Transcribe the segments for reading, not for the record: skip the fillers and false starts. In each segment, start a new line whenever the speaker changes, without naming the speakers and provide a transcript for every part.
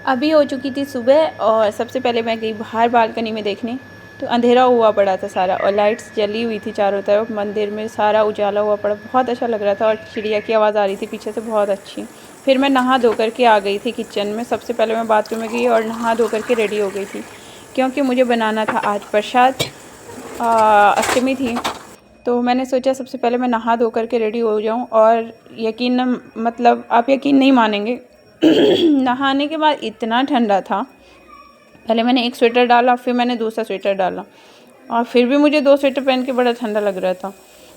अभी हो चुकी थी सुबह और सबसे पहले मैं गई बाहर बालकनी में देखने। तो अंधेरा हुआ पड़ा था सारा और लाइट्स जली हुई थी चारों तरफ, मंदिर में सारा उजाला हुआ पड़ा, बहुत अच्छा लग रहा था और चिड़िया की आवाज़ आ रही थी पीछे से बहुत अच्छी। फिर मैं नहा धो करके आ गई थी किचन में। सबसे पहले मैं बाथरूम में गई और नहा धो करके रेडी हो गई थी क्योंकि मुझे बनाना था आज प्रसाद। अष्टमी थी तो मैंने सोचा सबसे पहले मैं नहा धो करके रेडी हो जाऊं। और मतलब आप यकीन नहीं मानेंगे नहाने के बाद इतना ठंडा था। पहले मैंने एक स्वेटर डाला, फिर मैंने दूसरा स्वेटर डाला और फिर भी मुझे 2 स्वेटर पहन के बड़ा ठंडा लग रहा था।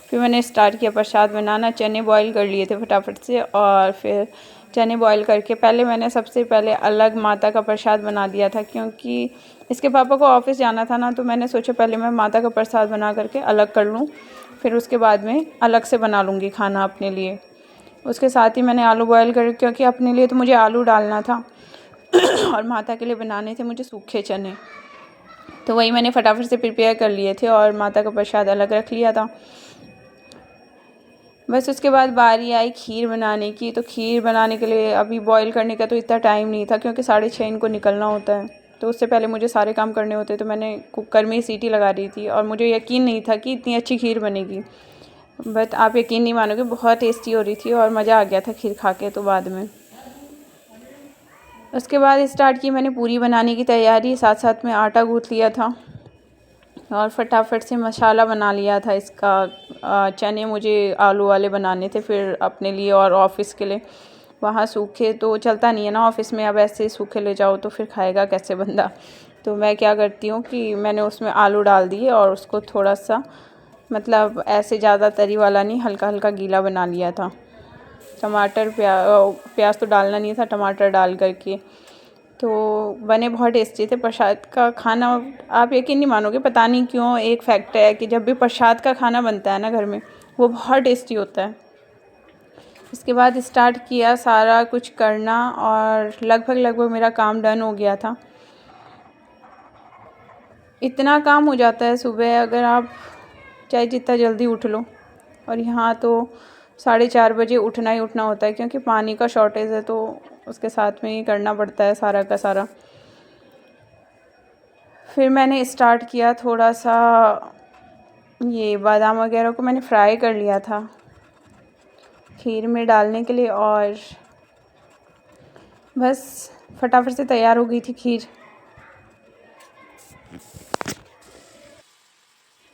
फिर मैंने स्टार्ट किया प्रसाद बनाना। चने बॉईल कर लिए थे फटाफट से और फिर चने बॉईल करके पहले मैंने सबसे पहले अलग माता का प्रसाद बना दिया था क्योंकि इसके पापा को ऑफिस जाना था ना, तो मैंने सोचा पहले मैं माता का प्रसाद बना करके अलग कर लूँ, फिर उसके बाद में अलग से बना लूँगी खाना अपने लिए। उसके साथ ही मैंने आलू बॉयल कर, क्योंकि अपने लिए तो मुझे आलू डालना था और माता के लिए बनाने थे मुझे सूखे चने, तो वही मैंने फटाफट से प्रिपेयर कर लिए थे और माता का प्रसाद अलग रख लिया था। बस उसके बाद बारी आई खीर बनाने की। तो खीर बनाने के लिए अभी बॉईल करने का तो इतना टाइम नहीं था क्योंकि 6:30 इनको निकलना होता है, तो उससे पहले मुझे सारे काम करने होते। तो मैंने कुकर में ही सीटी लगा दी थी और मुझे यकीन नहीं था कि इतनी अच्छी खीर बनेगी। बट आप यकीन नहीं मानोगे, बहुत टेस्टी हो रही थी और मज़ा आ गया था खीर खा के। तो बाद में उसके बाद स्टार्ट की मैंने पूरी बनाने की तैयारी, साथ साथ में आटा गूँथ लिया था और फटाफट से मसाला बना लिया था इसका। चने मुझे आलू वाले बनाने थे फिर अपने लिए और ऑफ़िस के लिए। वहाँ सूखे तो चलता नहीं है ना ऑफ़िस में, अब ऐसे सूखे ले जाओ तो फिर खाएगा कैसे बंदा। तो मैं क्या करती हूँ कि मैंने उसमें आलू डाल दिए और उसको थोड़ा सा मतलब ऐसे ज़्यादा तरी वाला नहीं, हल्का हल्का गीला बना लिया था। टमाटर प्याज तो डालना नहीं था, टमाटर डाल करके तो बने बहुत टेस्टी थे। प्रसाद का खाना आप यकीन नहीं मानोगे, पता नहीं क्यों एक फैक्ट है कि जब भी प्रसाद का खाना बनता है ना घर में, वो बहुत टेस्टी होता है। इसके बाद स्टार्ट किया सारा कुछ करना और लगभग मेरा काम डन हो गया था। इतना काम हो जाता है सुबह अगर आप चाहे जितना जल्दी उठ लो, और यहाँ तो 4:30 बजे उठना ही उठना होता है क्योंकि पानी का शॉर्टेज है, तो उसके साथ में ही करना पड़ता है सारा का सारा। फिर मैंने स्टार्ट किया थोड़ा सा, ये बादाम वगैरह को मैंने फ्राई कर लिया था खीर में डालने के लिए और बस फटाफट से तैयार हो गई थी खीर।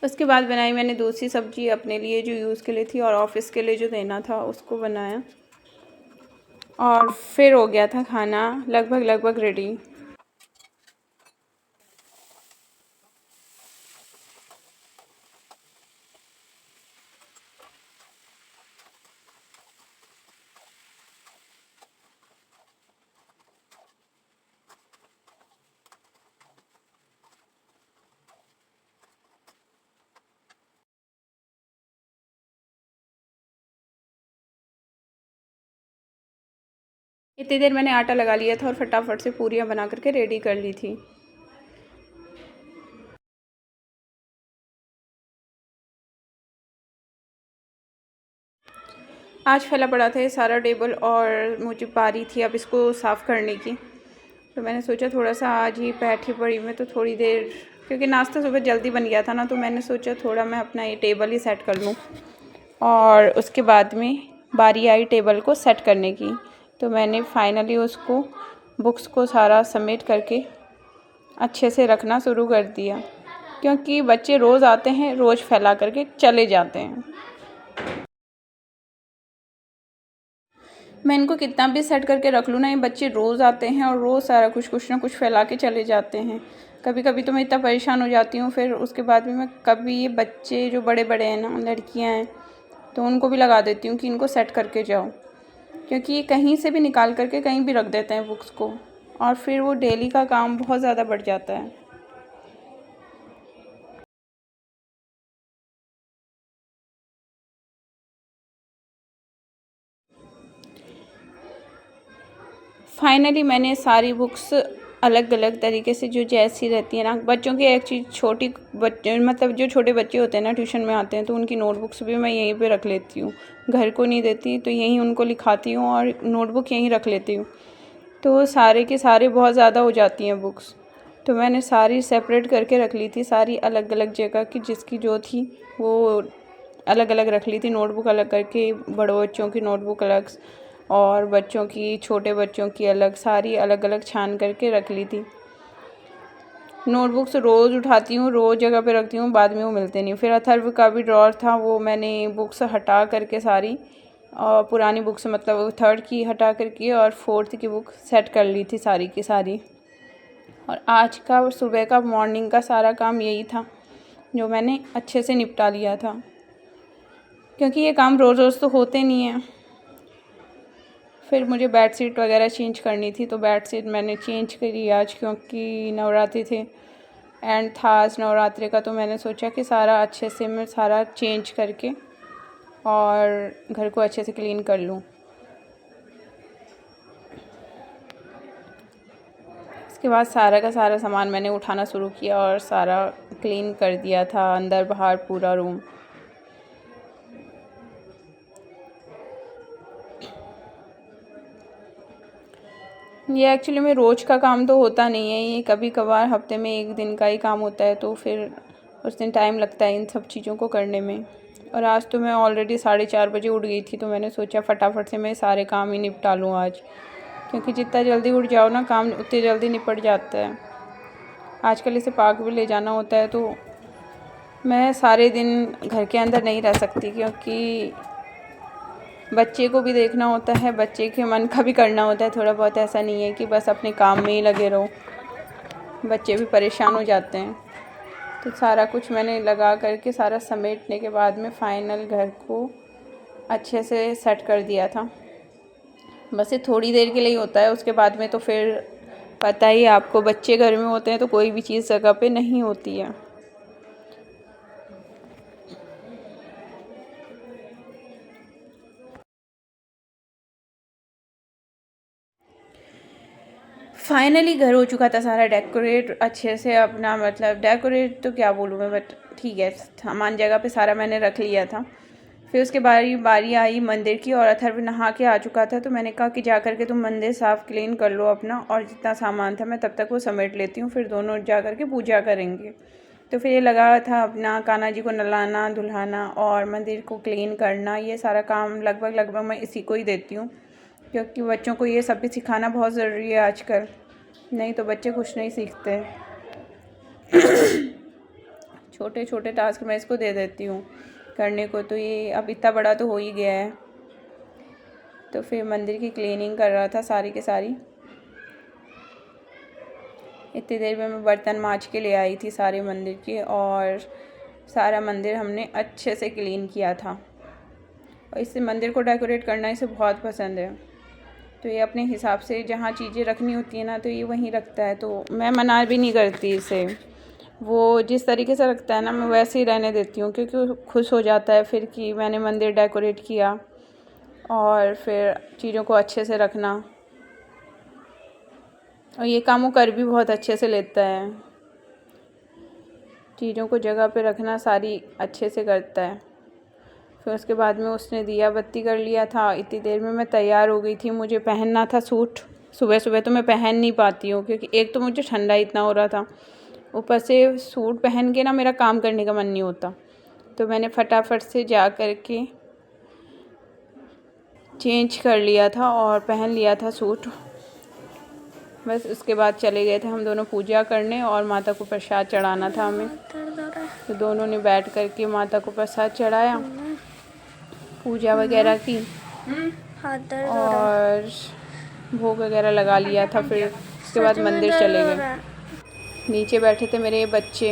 उसके बाद बनाई मैंने दूसरी सब्ज़ी अपने लिए जो यूज़ के लिए थी और ऑफ़िस के लिए जो देना था उसको बनाया और फिर हो गया था खाना लगभग रेडी। इतनी देर मैंने आटा लगा लिया था और फटाफट से पूरियाँ बना करके रेडी कर ली थी। आज फैला पड़ा था ये सारा टेबल और मुझे पारी थी अब इसको साफ़ करने की, तो मैंने सोचा थोड़ा सा आज ही बैठी पड़ी मैं तो थोड़ी देर, क्योंकि नाश्ता सुबह जल्दी बन गया था ना, तो मैंने सोचा थोड़ा मैं अपना ये टेबल ही सेट कर लूँ। और उसके बाद में बारी आई टेबल को सेट करने की, तो मैंने फाइनली उसको बुक्स को सारा समेट करके अच्छे से रखना शुरू कर दिया क्योंकि बच्चे रोज़ आते हैं, रोज़ फैला करके चले जाते हैं। मैं इनको कितना भी सेट करके रख लूँ ना, ये बच्चे रोज़ आते हैं और रोज़ सारा कुछ ना कुछ फैला के चले जाते हैं। कभी कभी तो मैं इतना परेशान हो जाती हूँ, फिर उसके बाद में मैं कभी ये बच्चे जो बड़े बड़े हैं ना, लड़कियाँ हैं, तो उनको भी लगा देती हूँ कि इनको सेट करके जाओ, क्योंकि ये कहीं से भी निकाल करके कहीं भी रख देते हैं बुक्स को और फिर वो डेली का काम बहुत ज़्यादा बढ़ जाता है। फाइनली मैंने सारी बुक्स अलग अलग तरीके से जो जैसी रहती है ना, बच्चों की एक चीज़ छोटी बच्चे मतलब जो छोटे बच्चे होते हैं ना ट्यूशन में आते हैं, तो उनकी नोटबुक्स भी मैं यहीं पे रख लेती हूँ, घर को नहीं देती, तो यहीं उनको लिखाती हूँ और नोटबुक यहीं रख लेती हूँ। तो सारे के सारे बहुत ज़्यादा हो जाती हैं बुक्स, तो मैंने सारी सेपरेट करके रख ली थी, सारी अलग अलग जगह की, जिसकी जो थी वो अलग अलग रख ली थी। नोटबुक अलग करके, बड़ों बच्चों की नोटबुक अलग और बच्चों की, छोटे बच्चों की अलग, सारी अलग अलग छान करके रख ली थी। नोटबुक्स रोज़ उठाती हूँ, रोज़ जगह पे रखती हूँ, बाद में वो मिलते नहीं। फिर अथर्व का भी ड्रॉर था, वो मैंने बुक्स हटा करके सारी, और पुरानी बुक्स मतलब थर्ड की हटा करके और फोर्थ की बुक सेट कर ली थी सारी की सारी। और आज का सुबह का मॉर्निंग का सारा काम यही था जो मैंने अच्छे से निपटा लिया था, क्योंकि ये काम रोज़ रोज़ तो होते नहीं हैं। फिर मुझे बेडशीट वगैरह चेंज करनी थी, तो बेडशीट मैंने चेंज करी आज, क्योंकि नवरात्रि थे एंड था आज नवरात्रि का, तो मैंने सोचा कि सारा अच्छे से मैं सारा चेंज करके और घर को अच्छे से क्लीन कर लूँ। इसके बाद सारा का सारा सामान मैंने उठाना शुरू किया और सारा क्लीन कर दिया था, अंदर बाहर पूरा रूम। ये एक्चुअली में रोज़ का काम तो होता नहीं है, ये कभी कभार हफ्ते में एक दिन का ही काम होता है, तो फिर उस दिन टाइम लगता है इन सब चीज़ों को करने में। और आज तो मैं ऑलरेडी 4:30 बजे उठ गई थी, तो मैंने सोचा फटाफट से मैं सारे काम ही निपटा लूँ आज, क्योंकि जितना जल्दी उठ जाओ ना काम उतनी जल्दी निपट जाता है। आजकल इसे पार्क भी ले जाना होता है, तो मैं सारे दिन घर के अंदर नहीं रह सकती, क्योंकि बच्चे को भी देखना होता है, बच्चे के मन का भी करना होता है थोड़ा बहुत। ऐसा नहीं है कि बस अपने काम में ही लगे रहो, बच्चे भी परेशान हो जाते हैं। तो सारा कुछ मैंने लगा करके सारा समेटने के बाद में फ़ाइनल घर को अच्छे से सेट कर दिया था। बस ये थोड़ी देर के लिए होता है, उसके बाद में तो फिर पता ही आपको, बच्चे घर में होते हैं तो कोई भी चीज़ जगह पे नहीं होती है। फाइनली घर हो चुका था सारा डेकोरेट अच्छे से अपना, मतलब डेकोरेट तो क्या बोलूँ मैं, बट ठीक है, सामान जगह पे सारा मैंने रख लिया था। फिर उसके बारी आई मंदिर की, और अथर्व नहा के आ चुका था, तो मैंने कहा कि जा कर के तुम मंदिर साफ़ क्लीन कर लो अपना, और जितना सामान था मैं तब तक वो समेट लेती हूँ, फिर दोनों जा कर के पूजा करेंगे। तो फिर ये लगा था अपना कान्हा जी को नहलाना धुलाना और मंदिर को क्लीन करना, ये सारा काम लगभग मैं इसी को ही देती हूँ, क्योंकि बच्चों को ये सब भी सिखाना बहुत ज़रूरी है आजकल, नहीं तो बच्चे कुछ नहीं सीखते। छोटे छोटे टास्क मैं इसको दे देती हूँ करने को, तो ये अब इतना बड़ा तो हो ही गया है। तो फिर मंदिर की क्लीनिंग कर रहा था सारी के सारी। इतनी देर में मैं बर्तन मांज के ले आई थी सारे मंदिर के, और सारा मंदिर हमने अच्छे से क्लीन किया था। और इससे मंदिर को डेकोरेट करना इसे बहुत पसंद है, तो ये अपने हिसाब से जहाँ चीज़ें रखनी होती है ना, तो ये वहीं रखता है, तो मैं मना भी नहीं करती इसे। वो जिस तरीके से रखता है ना, मैं वैसे ही रहने देती हूँ, क्योंकि वो खुश हो जाता है फिर कि मैंने मंदिर डेकोरेट किया। और फिर चीज़ों को अच्छे से रखना, और ये काम वो कर भी बहुत अच्छे से लेता है, चीज़ों को जगह पे रखना सारी अच्छे से करता है। फिर उसके बाद में उसने दिया बत्ती कर लिया था। इतनी देर में मैं तैयार हो गई थी, मुझे पहनना था सूट। सुबह सुबह तो मैं पहन नहीं पाती हूँ, क्योंकि एक तो मुझे ठंडा इतना हो रहा था, ऊपर से सूट पहन के ना मेरा काम करने का मन नहीं होता। तो मैंने फटाफट से जा कर के चेंज कर लिया था और पहन लिया था सूट। बस उसके बाद चले गए थे हम दोनों पूजा करने, और माता को प्रसाद चढ़ाना था हमें, तो दोनों ने बैठ कर के माता को प्रसाद चढ़ाया, पूजा वगैरह की और भोग वगैरह लगा लिया था। फिर उसके बाद मंदिर चले गए। नीचे बैठे थे मेरे बच्चे,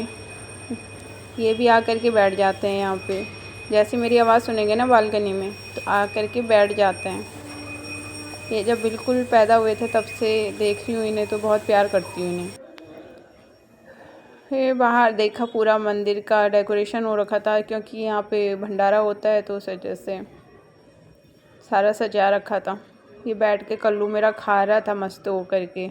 ये भी आकर के बैठ जाते हैं यहाँ पे, जैसे मेरी आवाज़ सुनेंगे ना बालकनी में तो आकर के बैठ जाते हैं। ये जब बिल्कुल पैदा हुए थे तब से देख रही हूँ इन्हें, तो बहुत प्यार करती हूँ इन्हें। फिर बाहर देखा, पूरा मंदिर का डेकोरेशन हो रखा था, क्योंकि यहाँ पे भंडारा होता है, तो उस वजह से सारा सजा रखा था। ये बैठ के कल्लू मेरा खा रहा था मस्त हो करके।